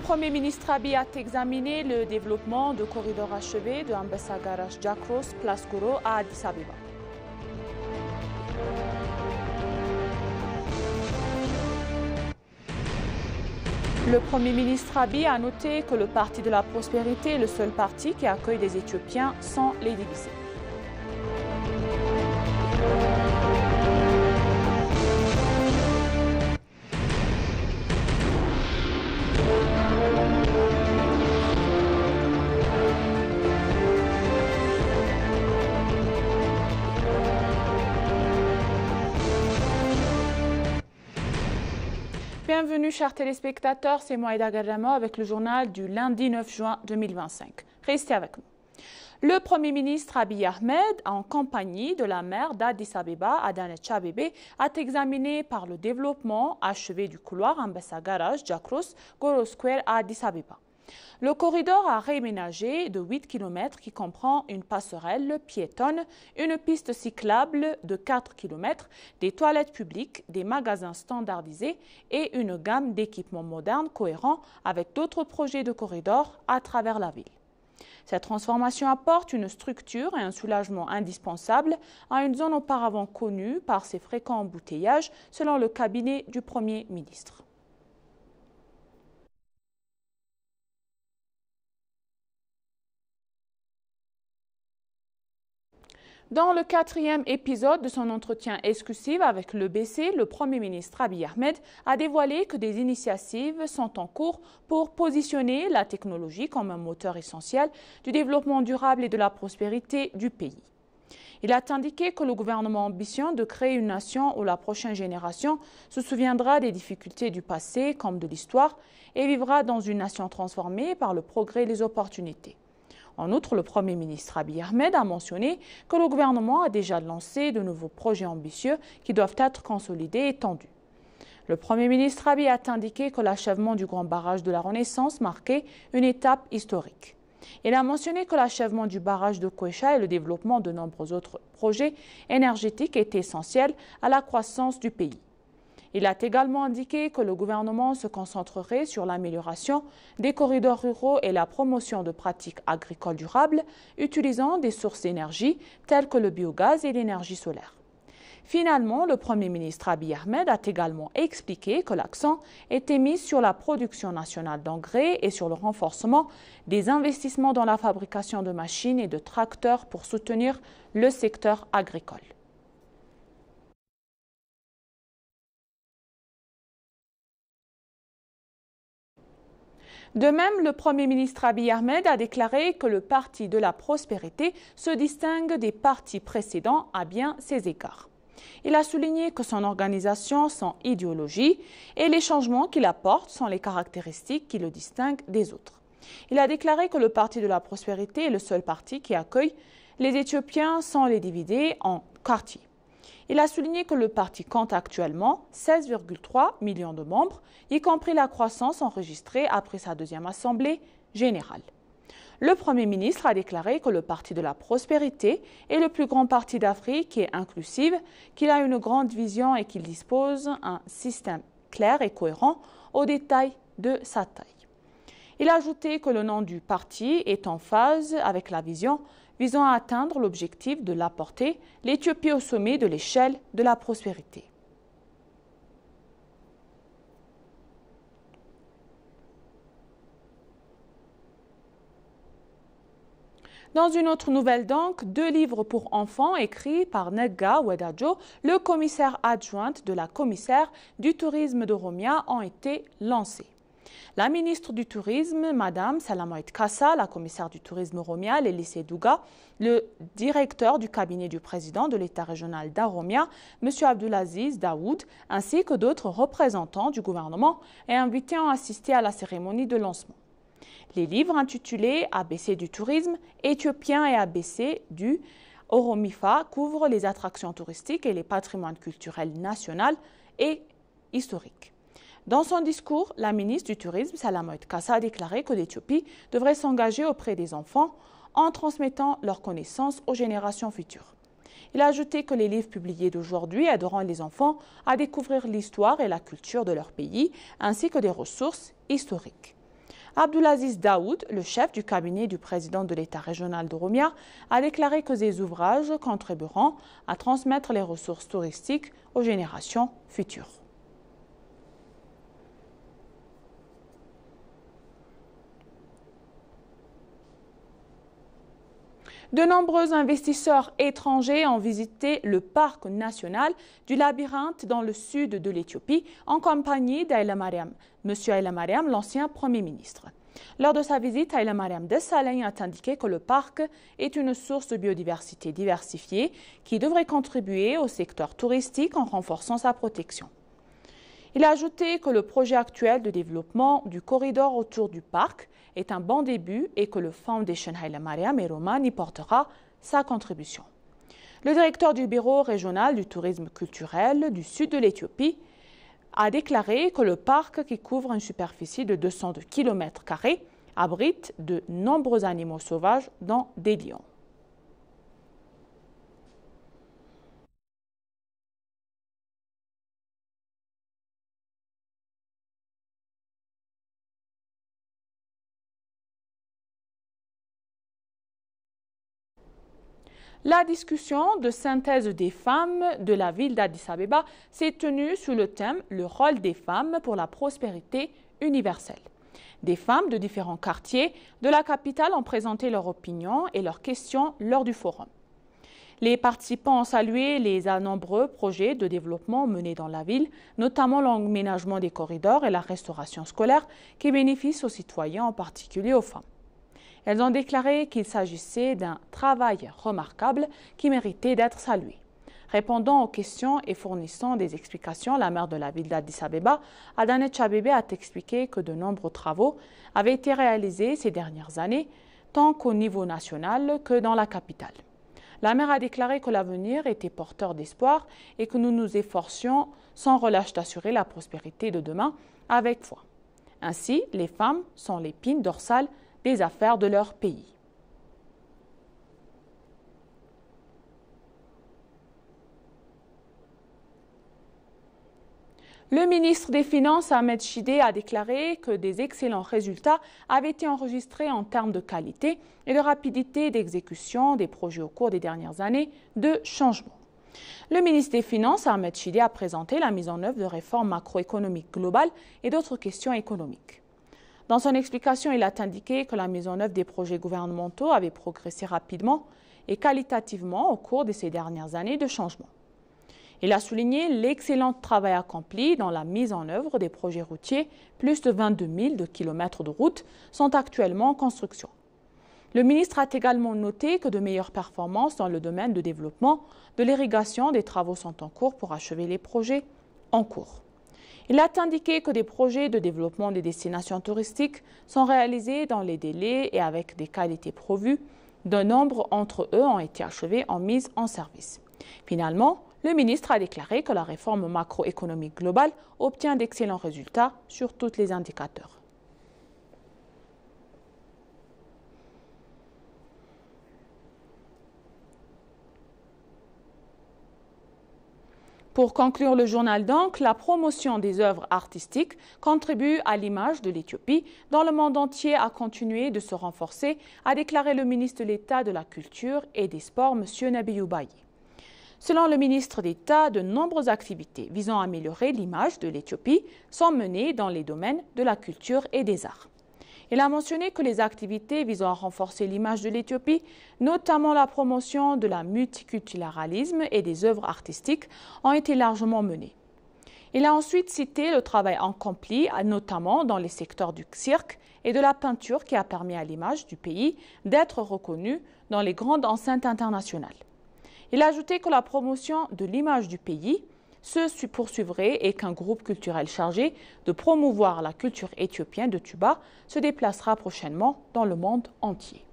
Premier ministre Abiy a examiné le développement de corridors achevés de Ambassa Garage Jakros, Place Goro à Addis Abeba. Le Premier ministre Abiy a noté que le Parti de la Prospérité est le seul parti qui accueille des Éthiopiens sans les diviser. Bienvenue chers téléspectateurs, c'est moi Aïda Garramo avec le journal du lundi 9 juin 2025. Restez avec nous. Le Premier ministre Abiy Ahmed, en compagnie de la maire d'Addis Abeba, Adanecha Abeebe, a examiné par le développement achevé du couloir Ambassa Garage Jakros Goro Square à Addis Abeba. Le corridor a réaménagé de 8 km qui comprend une passerelle piétonne, une piste cyclable de 4 km, des toilettes publiques, des magasins standardisés et une gamme d'équipements modernes cohérents avec d'autres projets de corridor à travers la ville. Cette transformation apporte une structure et un soulagement indispensables à une zone auparavant connue par ses fréquents embouteillages, selon le cabinet du Premier ministre. Dans le 4e épisode de son entretien exclusif avec le BC, le Premier ministre Abiy Ahmed a dévoilé que des initiatives sont en cours pour positionner la technologie comme un moteur essentiel du développement durable et de la prospérité du pays. Il a indiqué que le gouvernement ambitionne de créer une nation où la prochaine génération se souviendra des difficultés du passé comme de l'histoire et vivra dans une nation transformée par le progrès et les opportunités. En outre, le Premier ministre Abiy Ahmed a mentionné que le gouvernement a déjà lancé de nouveaux projets ambitieux qui doivent être consolidés et étendus. Le Premier ministre Abiy a indiqué que l'achèvement du grand barrage de la Renaissance marquait une étape historique. Il a mentionné que l'achèvement du barrage de Koesha et le développement de nombreux autres projets énergétiques étaient essentiels à la croissance du pays. Il a également indiqué que le gouvernement se concentrerait sur l'amélioration des corridors ruraux et la promotion de pratiques agricoles durables utilisant des sources d'énergie telles que le biogaz et l'énergie solaire. Finalement, le Premier ministre Abiy Ahmed a également expliqué que l'accent était mis sur la production nationale d'engrais et sur le renforcement des investissements dans la fabrication de machines et de tracteurs pour soutenir le secteur agricole. De même, le Premier ministre Abiy Ahmed a déclaré que le Parti de la Prospérité se distingue des partis précédents à bien ses égards. Il a souligné que son organisation sans idéologie et les changements qu'il apporte sont les caractéristiques qui le distinguent des autres. Il a déclaré que le Parti de la Prospérité est le seul parti qui accueille les Éthiopiens sans les diviser en quartiers. Il a souligné que le parti compte actuellement 16,3 millions de membres, y compris la croissance enregistrée après sa deuxième assemblée générale. Le Premier ministre a déclaré que le Parti de la Prospérité est le plus grand parti d'Afrique qui est inclusif, qu'il a une grande vision et qu'il dispose d'un système clair et cohérent au détail de sa taille. Il a ajouté que le nom du parti est en phase avec la vision visant à atteindre l'objectif de l'apporter l'Éthiopie au sommet de l'échelle de la prospérité. Dans une autre nouvelle donc, 2 livres pour enfants écrits par Negga Wedajo, le commissaire adjointe de la commissaire du tourisme d'Oromia, ont été lancés. La ministre du Tourisme, Mme Salamoët Kassa, la commissaire du tourisme Oromia, Lélisée Douga, le directeur du cabinet du président de l'État régional d'Oromia, M. Abdulaziz Daoud, ainsi que d'autres représentants du gouvernement et invités ont assisté à la cérémonie de lancement. Les livres intitulés ABC du tourisme, éthiopien et ABC du Oromifa couvrent les attractions touristiques et les patrimoines culturels nationaux et historiques. Dans son discours, la ministre du Tourisme, Salamoët Kassa, a déclaré que l'Éthiopie devrait s'engager auprès des enfants en transmettant leurs connaissances aux générations futures. Il a ajouté que les livres publiés d'aujourd'hui aideront les enfants à découvrir l'histoire et la culture de leur pays, ainsi que des ressources historiques. Abdulaziz Daoud, le chef du cabinet du président de l'État régional d'Oromia, a déclaré que ces ouvrages contribueront à transmettre les ressources touristiques aux générations futures. De nombreux investisseurs étrangers ont visité le parc national du labyrinthe dans le sud de l'Éthiopie en compagnie d'Hailemariam, M. Hailemariam, l'ancien Premier ministre. Lors de sa visite, Hailemariam Desalegn a indiqué que le parc est une source de biodiversité diversifiée qui devrait contribuer au secteur touristique en renforçant sa protection. Il a ajouté que le projet actuel de développement du corridor autour du parc est un bon début et que le Foundation Hailemariam Eroman y portera sa contribution. Le directeur du bureau régional du tourisme culturel du sud de l'Éthiopie a déclaré que le parc, qui couvre une superficie de 202 km², abrite de nombreux animaux sauvages, dont des lions. La discussion de synthèse des femmes de la ville d'Addis Abeba s'est tenue sous le thème « Le rôle des femmes pour la prospérité universelle ». Des femmes de différents quartiers de la capitale ont présenté leurs opinions et leurs questions lors du forum. Les participants ont salué les nombreux projets de développement menés dans la ville, notamment l'aménagement des corridors et la restauration scolaire qui bénéficient aux citoyens, en particulier aux femmes. Elles ont déclaré qu'il s'agissait d'un travail remarquable qui méritait d'être salué. Répondant aux questions et fournissant des explications, la maire de la ville d'Addis Abeba, Adanet Abebe, a expliqué que de nombreux travaux avaient été réalisés ces dernières années, tant qu'au niveau national que dans la capitale. La maire a déclaré que l'avenir était porteur d'espoir et que nous nous efforcions sans relâche d'assurer la prospérité de demain avec foi. Ainsi, les femmes sont l'épine dorsale des affaires de leur pays. Le ministre des Finances, Ahmed Shideh, a déclaré que des excellents résultats avaient été enregistrés en termes de qualité et de rapidité d'exécution des projets au cours des dernières années de changement. Le ministre des Finances, Ahmed Shideh, a présenté la mise en œuvre de réformes macroéconomiques globales et d'autres questions économiques. Dans son explication, il a indiqué que la mise en œuvre des projets gouvernementaux avait progressé rapidement et qualitativement au cours de ces dernières années de changement. Il a souligné l'excellent travail accompli dans la mise en œuvre des projets routiers. Plus de 22 000 kilomètres de routes sont actuellement en construction. Le ministre a également noté que de meilleures performances dans le domaine de développement de l'irrigation des travaux sont en cours pour achever les projets en cours. Il a indiqué que des projets de développement des destinations touristiques sont réalisés dans les délais et avec des qualités prévues. De nombre entre eux ont été achevés en mise en service. Finalement, le ministre a déclaré que la réforme macroéconomique globale obtient d'excellents résultats sur tous les indicateurs. Pour conclure le journal donc, la promotion des œuvres artistiques contribue à l'image de l'Éthiopie dans le monde entier à continuer de se renforcer, a déclaré le ministre de l'État de la Culture et des Sports, M. Nabiyou Baye. Selon le ministre d'État, de nombreuses activités visant à améliorer l'image de l'Éthiopie sont menées dans les domaines de la culture et des arts. Il a mentionné que les activités visant à renforcer l'image de l'Éthiopie, notamment la promotion de la multiculturalisme et des œuvres artistiques, ont été largement menées. Il a ensuite cité le travail accompli, notamment dans les secteurs du cirque et de la peinture, qui a permis à l'image du pays d'être reconnue dans les grandes enceintes internationales. Il a ajouté que la promotion de l'image du pays se poursuivrait et qu'un groupe culturel chargé de promouvoir la culture éthiopienne de tuba se déplacera prochainement dans le monde entier.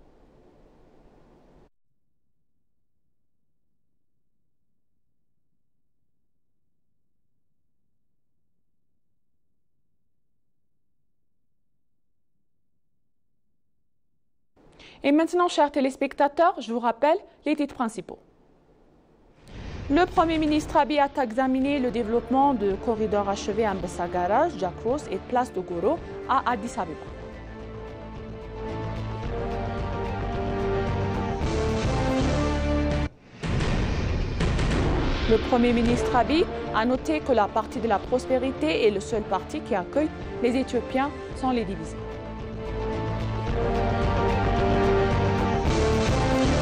Et maintenant, chers téléspectateurs, je vous rappelle les titres principaux. Le Premier ministre Abiy a examiné le développement de corridors achevés à Mbessa Garage, Jakros et Place de Goro à Addis Abeba. Le Premier ministre Abiy a noté que la partie de la prospérité est le seul parti qui accueille les Éthiopiens sans les diviser.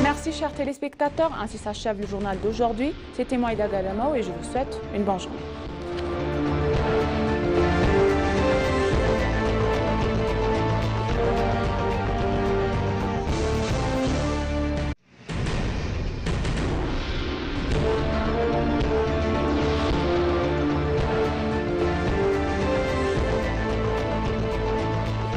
Merci chers téléspectateurs, ainsi s'achève le journal d'aujourd'hui. C'était Maïda Galamao et je vous souhaite une bonne journée.